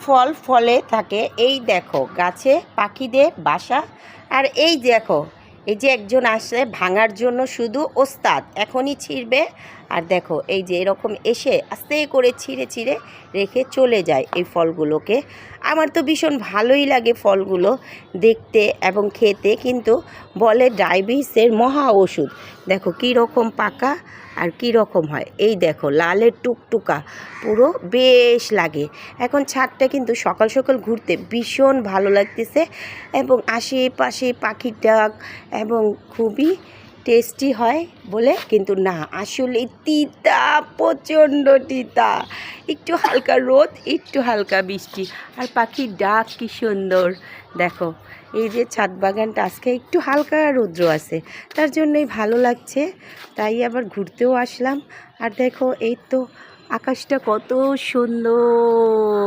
ফল ফলে থাকে। এই দেখো গাছে পাখিদের বাসা। আর এই দেখো এই যে একজন আসে ভাঙার জন্য, শুধু ওস্তাদ এখনই ছিঁড়বে। আর দেখো এই যে এরকম এসে আস্তে করে ছিঁড়ে ছিঁড়ে রেখে চলে যায় এই ফলগুলোকে। আমার তো ভীষণ ভালোই লাগে ফলগুলো দেখতে এবং খেতে, কিন্তু বলে ডায়াবেটিসের মহা ওষুধ। দেখো কী রকম পাকা আর কী রকম হয়। এই দেখো লালের টুকটুকা, পুরো বেশ লাগে। এখন ছাদটা কিন্তু সকাল সকাল ঘুরতে ভীষণ ভালো লাগতেছে, এবং আশেপাশে পাখির ডাক এবং খুবই টেস্টি হয় বলে। কিন্তু না, আসলে তিতা, প্রচণ্ড তিতা। একটু হালকা রোদ, একটু হালকা বৃষ্টি, আর পাখির ডাক কী সুন্দর। দেখো এই যে ছাদ বাগানটা আজকে একটু হালকা রৌদ্র আছে, তার জন্যই ভালো লাগছে, তাই আবার ঘুরতেও আসলাম। আর দেখো এই তো আকাশটা কত সুন্দর।